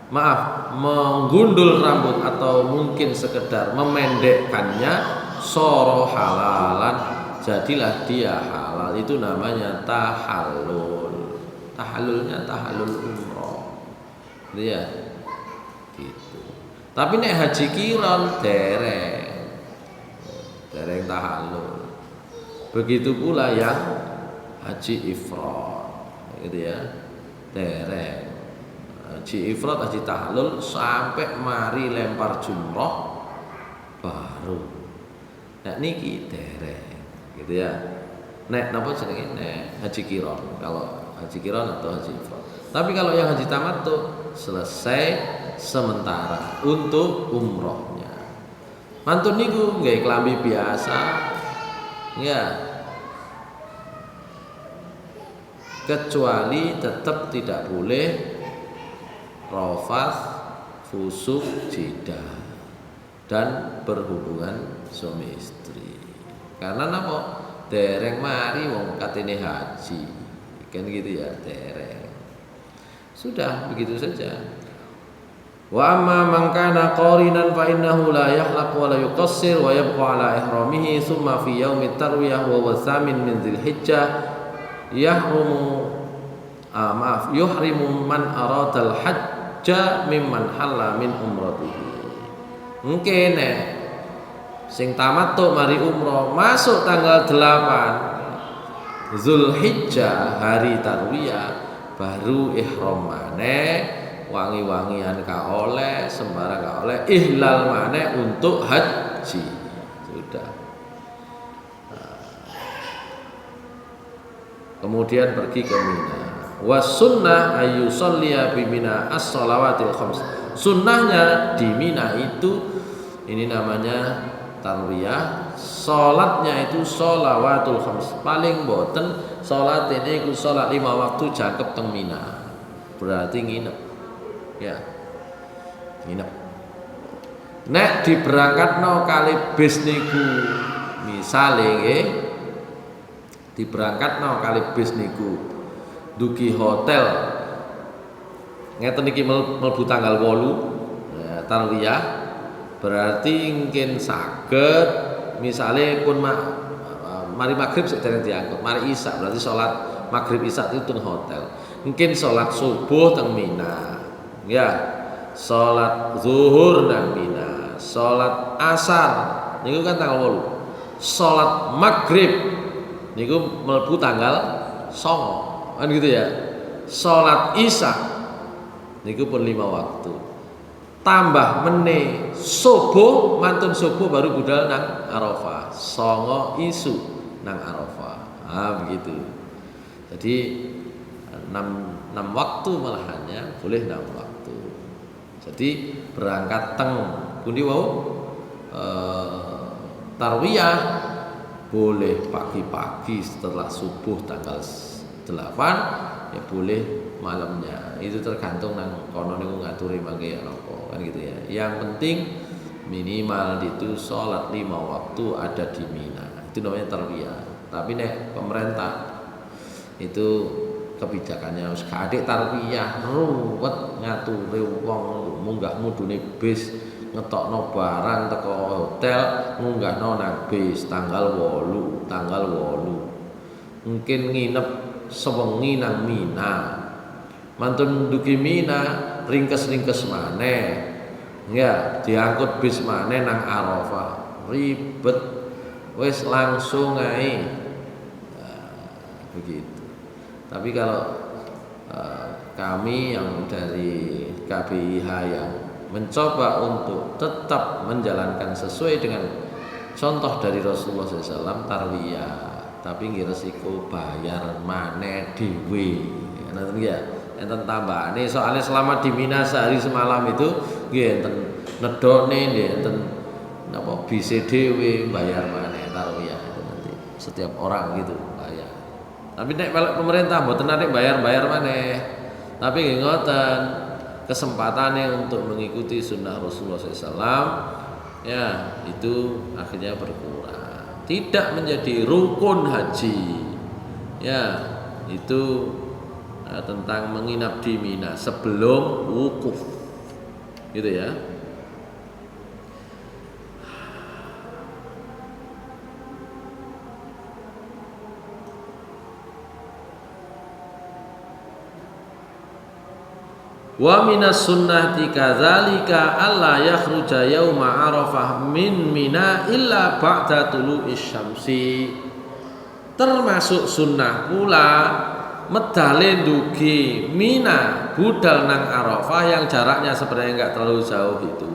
menggundul rambut atau mungkin sekedar memendekkannya, sara halalan, jadilah dia halal. Itu namanya tahallul. Tahallulnya tahallul umroh. Gitu ya. Gitu. Tapi nek haji kiron dereng tahallul. Begitu pula yang haji ifrad, gitu ya, dereng. Haji ifrad, haji tahallul sampai mari lempar jumroh baru. Nek niki dereng, gitu ya. Nek napa jenenge nek haji kiron, kalau haji kiron atau haji ifrad. Tapi kalau yang haji tamattu selesai sementara untuk umrohnya. Mantun niku nggih klambi biasa, ya. Kecuali tetap tidak boleh rafath, fusuk, jidah dan berhubungan suami istri. Karena napa? Dereng mari wong katene haji. Kan gitu ya, dereng. Sudah begitu saja. Wa amma man kana qarinan fa innahu la yahlaq wa la yuqassir wa yabqa ala ihramihi thumma fi yaumit tarwiyah wa thamin min dzilhijjah yuhrimu man aradal hajja mimman halla min umratihi. Mungkin sing tamattu mari umroh masuk tanggal 8 Zulhijjah hari tarwiyah baru ihram maneh, wangi-wangian ka oleh, sembarang ka oleh, ihlal maneh untuk haji. Sudah. Kemudian pergi ke Mina. Was sunnah ayu sholliya bi Mina as-shalawatil khams. Sunnahnya di Mina itu ini namanya tarwiyah, salatnya itu shalawatul khams. Paling boten salat ini iku salat 5 waktu jangkep teng Mina. Berarti nginep. Ya, nginep. Nek diberangkatno kali bis niku, misale nggih, diberangkatno kali bis niku, dugi hotel, ngeten iki mlebu tanggal 8 ya, tarwiyah, berarti mungkin saged, misale pun mari maghrib sedherek diangkut, mari isya berarti sholat maghrib isya itu teng hotel, mungkin sholat subuh teng Mina. Ya, sholat zuhur nang Mina, sholat asar niku kan tanggal 8. Sholat maghrib niku mlebu tanggal 9. Kan gitu ya. Sholat isya niku pun 5 waktu. Tambah meneh subuh, mantun subuh baru budal nang Arafah. 9 isu nang Arafah. Begitu. Jadi 6 waktu malahannya, boleh 6 waktu. Jadi berangkat teng pundi wau tarwiyah boleh pagi-pagi setelah subuh tanggal 8 ya boleh malamnya. Itu tergantung nang kono niku ngaturi mangke apa kan gitu ya. Yang penting minimal itu sholat 5 waktu ada di Mina. Itu namanya tarwiyah. Tapi nek pemerintah itu kebijakannya wis gak tarbiyah ruwet ngaturi wong munggah mudune bis ngetokno barang teko hotel munggahno nang bis tanggal 8 mungkin nginep sewengi nang Mina mantun dugi Mina ringkes-ringkes maneh ya diangkut bis maneh nang Arafah ribet wis langsung ae begitu. Tapi kalau kami yang dari KBIH yang mencoba untuk tetap menjalankan sesuai dengan contoh dari Rasulullah SAW tarwiyah, tapi nggih resiko bayar maneh dhewe. Ngoten ya. Enten tambahane soalnya selama di Mina sehari semalam itu nggih enten nedone nggih enten napa bise dhewe bayar maneh tarwiyah itu nanti setiap orang gitu bayar. Tapi nek pemerintah mboten narik bayar-bayar maneh. Tapi nggih ngoten, kesempatannya untuk mengikuti sunnah Rasulullah SAW ya itu akhirnya berkurang. Tidak menjadi rukun haji. Ya, itu tentang menginap di Mina sebelum wukuf. Gitu ya. Wa minas sunnati kadzalika alla yakhruja yauma arafah min Mina illa ba'da tulu'is syamsi. Termasuk sunnah pula medale dugi Mina budal nang Arafah yang jaraknya sebenarnya enggak terlalu jauh itu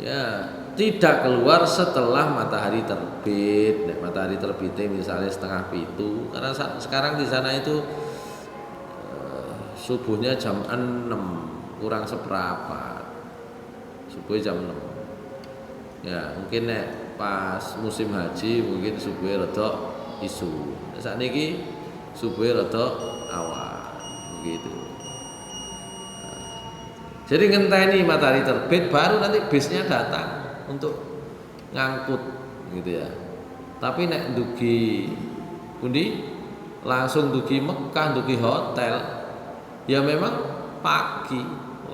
ya tidak keluar setelah matahari terbit. Nek matahari terbitnya misalnya 6:30 karena sekarang di sana itu subuhnya jam 6 kurang seperempat. Subuh jam 6. Ya, mungkin nek pas musim haji mungkin subuhnya rada isu. Saat ini subuhnya rada awal begitu. Jadi ngenteni matahari terbit baru nanti bisnya datang untuk ngangkut gitu ya. Tapi nek dugi pundi langsung dugi Mekah, dugi hotel ya memang pagi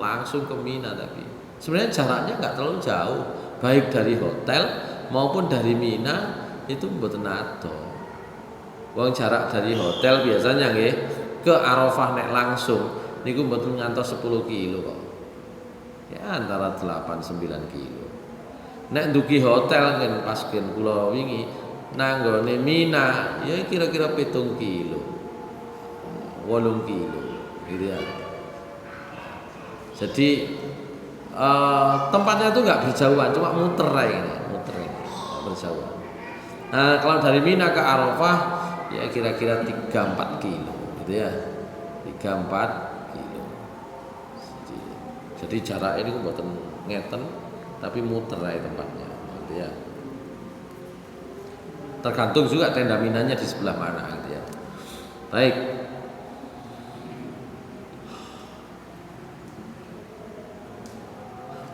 langsung ke Mina, tapi sebenarnya jaraknya nggak terlalu jauh baik dari hotel maupun dari Mina itu mboten adoh. Wong jarak dari hotel biasanya nggih ke Arafah nek langsung niku mboten ngantos 10 kilo kok. Ya antara 8-9 kilo. Nek dugi hotel kan pas gen kula wingi nanggone Mina ya kira-kira 7 kilo. 8 kilo gitu ya. Jadi tempatnya itu nggak berjauhan, cuma muter aja, berjauhan. Nah, kalau dari Mina ke Arafah ya kira-kira 3-4 kilo gitu ya. 3-4 kilo. Jadi jarak ini mboten ngeten tapi muter aja tempatnya gitu ya. Tergantung juga tenda Minanya di sebelah mana gitu ya. Baik.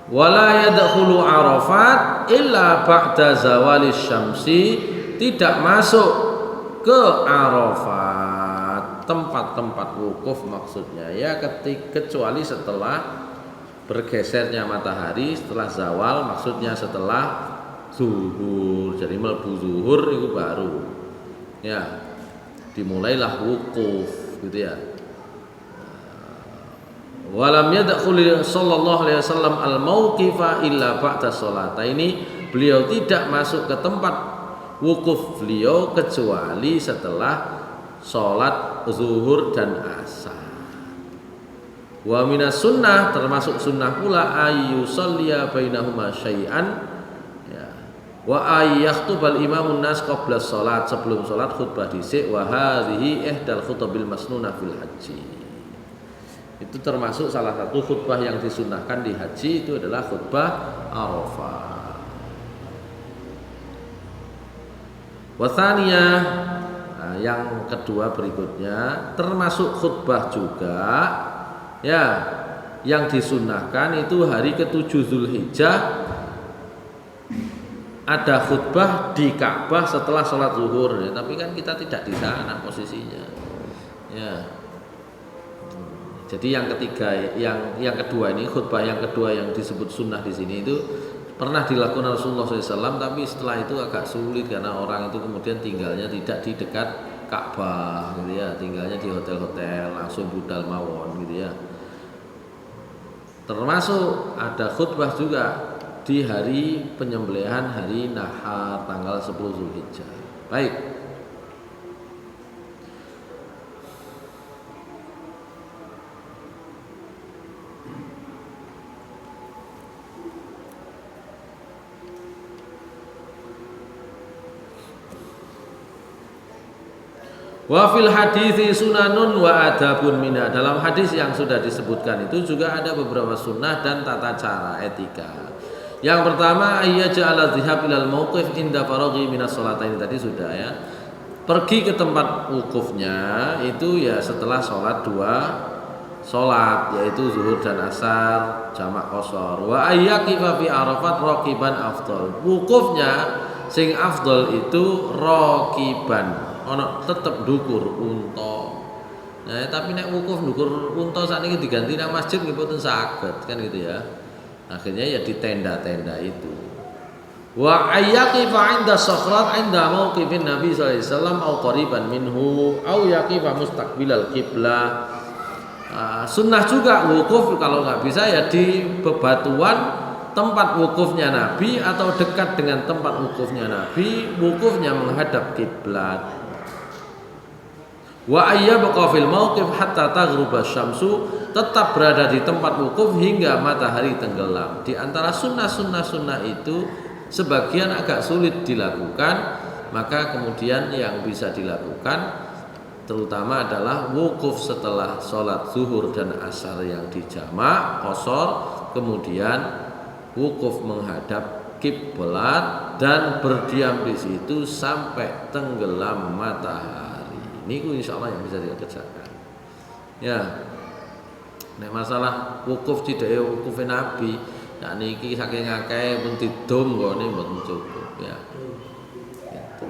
Wala yadkhulu Arafat illa ba'da zawali syamsi, tidak masuk ke Arafat tempat-tempat wukuf maksudnya ya kecuali setelah bergesernya matahari, setelah zawal maksudnya setelah zuhur. Jadi mlebu zuhur itu baru ya dimulailah wukuf gitu ya. Walam yadkhul sallallahu alaihi wasallam al-mauqifa illa ba'da sholataini, beliau tidak masuk ke tempat wukuf beliau kecuali setelah sholat zuhur dan asar. Wa minas sunnah, termasuk sunnah pula ayyusalliya bainahuma syai'an ya. Wa ayyaktubal imamun nas qabla sholat, sebelum sholat khutbah dhisik. Wa hadhihi ihdal khutbabil masnunah fil haji. Itu termasuk salah satu khutbah yang disunnahkan di haji, itu adalah khutbah Arafah. Watsaniyah, nah, yang kedua berikutnya termasuk khutbah juga ya yang disunnahkan itu hari ke-7 Zulhijjah ada khutbah di Ka'bah setelah sholat zuhur ya, tapi kan kita tidak di sana posisinya. Ya. Jadi yang ketiga, yang kedua ini khutbah yang kedua yang disebut sunnah di sini itu pernah dilakukan Rasulullah SAW, tapi setelah itu agak sulit karena orang itu kemudian tinggalnya tidak di dekat Ka'bah, gitu ya, tinggalnya di hotel-hotel langsung budal mawon, gitu ya. Termasuk ada khutbah juga di hari penyembelihan hari Nahar tanggal 10 Zulhijjah. Baik. Wa fil hadithi sunanun wa adabun minha. Dalam hadis yang sudah disebutkan itu juga ada beberapa sunnah dan tata cara etika. Yang pertama, ayya ja'ala dhihab ilal mauqif inda faraghi minas sholataini, tadi sudah ya. Pergi ke tempat wukufnya itu ya setelah sholat dua sholat, yaitu zuhur dan asar jamak qashar. Wa ayyaqifa fi Arafat raqiban afdal. Wukufnya sing afdal itu raqiban, ono tetep dukur unta. Nah, tapi nek wukuf dukur unta sakniki diganti nang masjid nggih mboten saged kan gitu ya. Akhirnya ya di tenda-tenda itu. Wa ayyaqifa 'inda sakhrat 'inda mauqifin Nabi sallallahu alaihi wasallam au qariban minhu au yaqifa mustaqbilal qiblah. Sunnah juga wukuf kalau nggak bisa ya di bebatuan tempat wukufnya Nabi atau dekat dengan tempat wukufnya Nabi, wukufnya menghadap kiblat. Wa ayyabqa fil mauqif hatta taghruba syamsu, tetap berada di tempat wukuf hingga matahari tenggelam. Di antara sunnah itu sebagian agak sulit dilakukan, maka kemudian yang bisa dilakukan terutama adalah wukuf setelah sholat zuhur dan asar yang dijamak qashar, kemudian wukuf menghadap kiblat dan berdiam di situ sampai tenggelam matahari. Niku insyaallah yang bisa dikerjakan. Ya. Nek masalah wukuf cideke wukufe Nabi, nek niki saking akeh pun didom nggone mboten cukup ya. Gitu.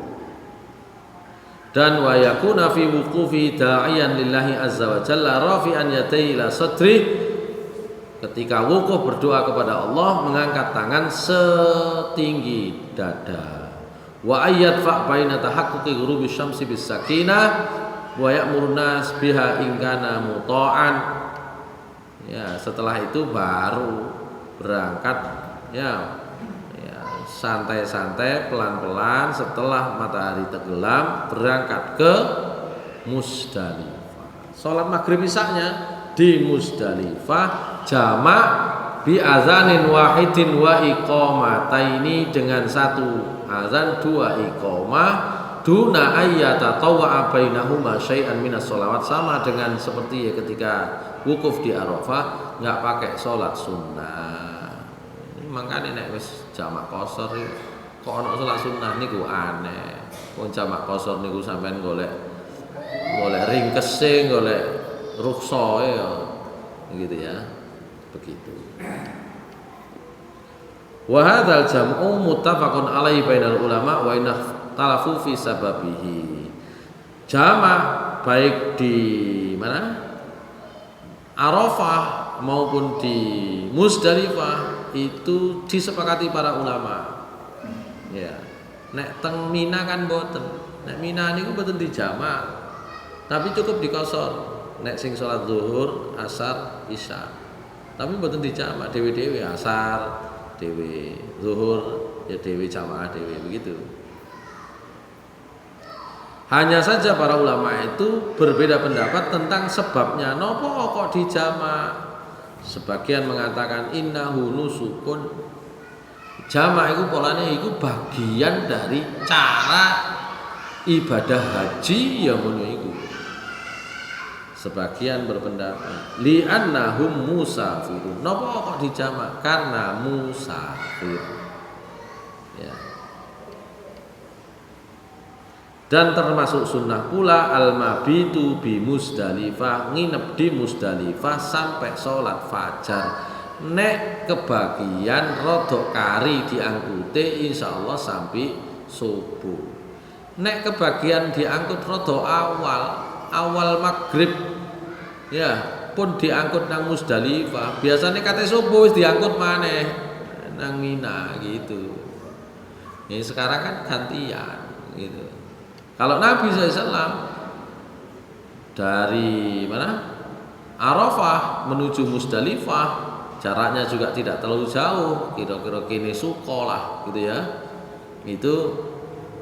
Dan wa yakuna fi wuqufi da'iyan lillahi azza wa jalla rafi'an yadayhi ila sadri. Ketika wukuf berdoa kepada Allah mengangkat tangan setinggi dada. Wa ayyad fa baina tahaqquqi ghurubi syamsi bis sakinah wa ya'murun nas biha in kana muta'an. Ya, setelah itu baru berangkat ya santai-santai pelan-pelan setelah matahari tenggelam berangkat ke Musdalifah. Salat maghrib isya-nya di Musdalifah jamak bi azanin wahidin wa iqamataini, dengan satu azan dua iqamah, duna ayyata tawwa bainahuma syai'an minas sholawat, sama dengan seperti ya ketika wukuf di Arafah enggak pakai salat sunnah. Makanya nek wis jamak qashar kok ana salat sunnah niku aneh. Wong jamak qashar niku sampean golek ringkese, golek ruksae ya gitu ya. Begitu. Wa hadzal jam'u muttafaqun alaihi bainal ulama wa inna talafu fi sababihi. Jamak baik di mana? Arafah maupun di Musdalifah itu disepakati para ulama. Ya. Nek teng Mina kan boten. Nek Mina niku boten dijamak. Tapi cukup dikosor. Nek sing salat zuhur, asar, isya. Tapi boten dijamak dhewe-dhewe, asar dhewe, zuhur ya dhewe, jamaah dhewe, begitu. Hanya saja para ulama itu berbeda pendapat tentang sebabnya nopo kok dijamak. Sebagian mengatakan innahu nusukun. Jamak itu polanya itu bagian dari cara ibadah haji yang ngono iku. Sebagian berpendapat li'annahum musafirun. Napa kok dijamak? Karena musafir. Ya. Dan termasuk sunnah pula al-mabitu bi Musdalifah, nginep di Musdalifah sampai sholat fajar. Nek kebagian rodok kari diangkute insyaallah sampai subuh. Nek kebagian diangkut rodok awal awal maghrib ya pun diangkut nang Musdalifah. Biasanya kate subuh wis diangkut maneh nang Mina gitu. Ini sekarang kan gantian gitu. Kalau Nabi SAW dari mana? Arafah menuju Musdalifah, jaraknya juga tidak terlalu jauh, kira-kira kene suko lah gitu ya. Itu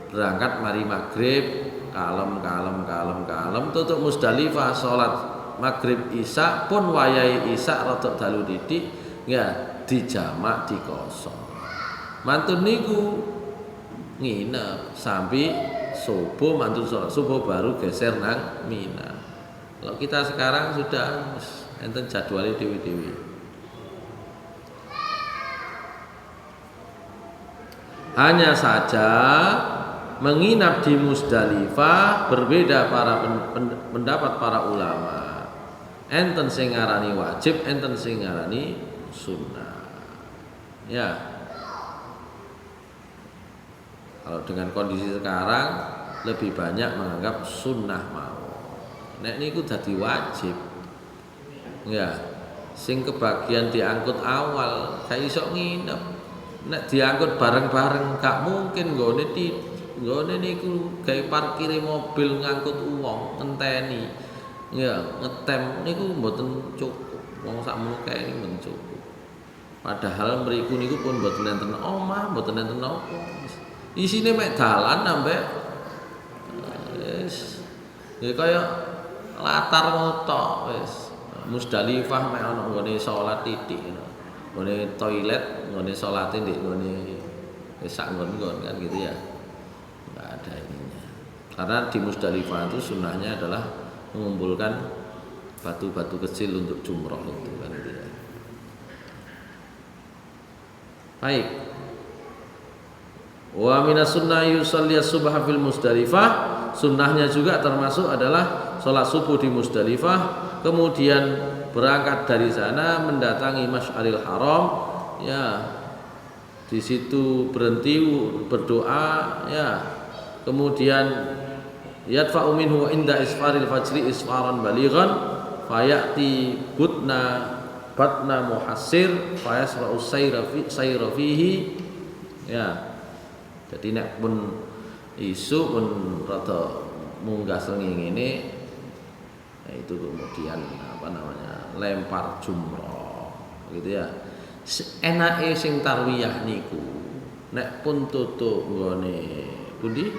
berangkat mari maghrib, kalem tutup Musdalifah, sholat maghrib isya pun wayahe isya rada dalu didik ya dijamak dikosong. Mantun niku nginep sampai subuh, mantun sholat subuh baru geser nang Mina. Kalau kita sekarang sudah enten jadwalnya dewi-dewi. Hanya saja menginap di Musdalifah berbeda pendapat para ulama. Enten sing ngarani wajib, enten sing ngarani sunnah. Ya. Kalau dengan kondisi sekarang lebih banyak menganggap sunnah mau. Nek niku dadi wajib. Ya. Sing kebagian diangkut awal, gak iso nginep. Nek diangkut bareng-bareng gak mungkin nggone niku gawe parkire mobil ngangkut uang ngenteni. Ya, ngetem niku mboten cukup. Wong sakmono kae niku mboten cukup. Padahal mriku niku pun mboten enten omah, mboten enten apa. Isine mek dalan ambek wis ya kaya latar ngotok wis. Musdalifah mek ana nggone salat titik ngono. Nggone toilet, nggone salate ndek nggone wis sak nggon-nggon kan gitu ya. Enggak ada ininya. Karena di Musdalifah itu sunnahnya adalah mengumpulkan batu-batu kecil untuk jumroh itu kan gitu ya. Baik. Wa minas sunnah yusalli as-subha fil Musdalifah. Sunnahnya juga termasuk adalah sholat subuh di Musdalifah, kemudian berangkat dari sana mendatangi Masy'aril Haram, ya di situ berhenti berdoa, ya kemudian yadfa'u minhu inda isfaril fajri isfaran balighan fayati batna muhassir fayasra'u sayra fihi, ya jadi nek pun isu pun rada munggah srengenge ngene, nah itu kemudian apa namanya lempar jumroh gitu ya. Enake sing tarwiyah niku nek pun tutuk nggone pundi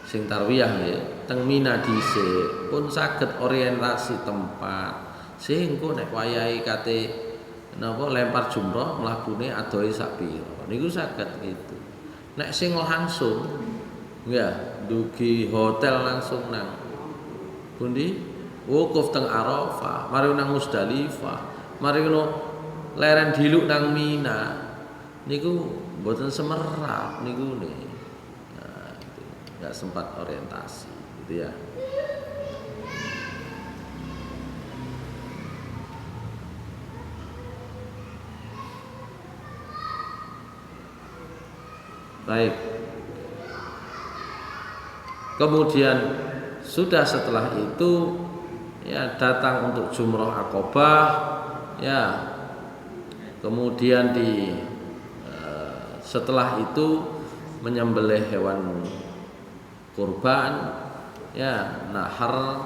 sing tarwiyah ya teng Mina dhisik pun saged orientasi tempat sing engko nek wayahe kate napa lempar jumroh mlakune adohe sak pira niku saged gitu. Nek sing langsung ya dugi hotel langsung nang pundi wukuf teng Arafah, mari nang Musdalifah, mari ngono leren diluk nang Mina niku mboten semerap niku nih. Nah, itu enggak sempat orientasi gitu ya. Baik. Kemudian sudah setelah itu ya datang untuk jumroh Aqobah, ya kemudian setelah itu menyembelih hewan kurban, ya nahar.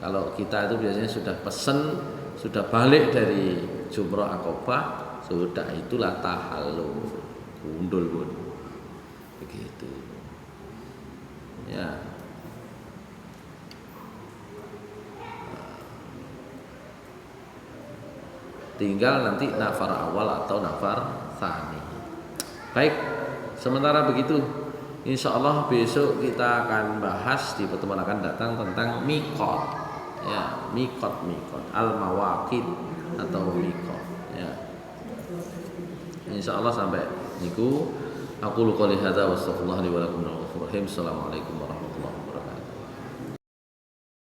Kalau kita itu biasanya sudah pesen, sudah balik dari jumroh Aqobah, sudah itulah tahallul, gundul pun begitu. Ya. Tinggal nanti nafar awal atau nafar tsani. Baik, sementara begitu, insya Allah besok kita akan bahas di pertemuan akan datang tentang miqat. Ya, miqat al-mawaqit atau miqat. Ya. Insya Allah sampai niku. Aku qouli hadza wa astaghfirullah li wa lakum. Assalamualaikum warahmatullahi wabarakatuh.